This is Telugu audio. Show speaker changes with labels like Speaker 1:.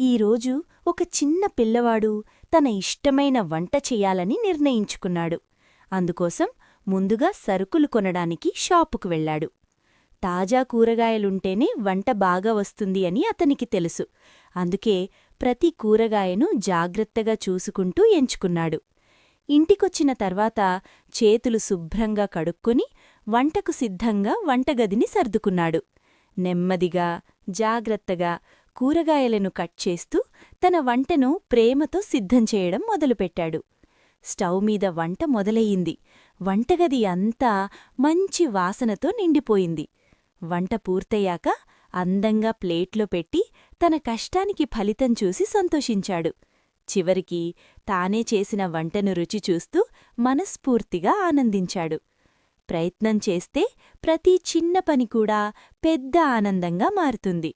Speaker 1: ఈరోజు ఒక చిన్న పిల్లవాడు తన ఇష్టమైన వంట చెయ్యాలని నిర్ణయించుకున్నాడు. అందుకోసం ముందుగా సరుకులు కొనడానికి షాపుకు వెళ్లాడు. తాజా కూరగాయలుంటేనే వంట బాగా వస్తుంది అని అతనికి తెలుసు. అందుకే ప్రతి కూరగాయను జాగ్రత్తగా చూసుకుంటూ ఎంచుకున్నాడు. ఇంటికొచ్చిన తర్వాత చేతులు శుభ్రంగా కడుక్కొని వంటకు సిద్ధంగా వంటగదిని సర్దుకున్నాడు. నెమ్మదిగా జాగ్రత్తగా కూరగాయలను కట్ చేస్తూ తన వంటను ప్రేమతో సిద్ధం చేయడం మొదలుపెట్టాడు. స్టవ్ మీద వంట మొదలయ్యింది. వంటగది అంతా మంచి వాసనతో నిండిపోయింది. వంట పూర్తయ్యాక అందంగా ప్లేట్లో పెట్టి తన కష్టానికి ఫలితం చూసి సంతోషించాడు. చివరికి తానే చేసిన వంటను రుచి చూస్తూ మనస్ఫూర్తిగా ఆనందించాడు. ప్రయత్నం చేస్తే ప్రతి చిన్న పని కూడా పెద్ద ఆనందంగా మారుతుంది.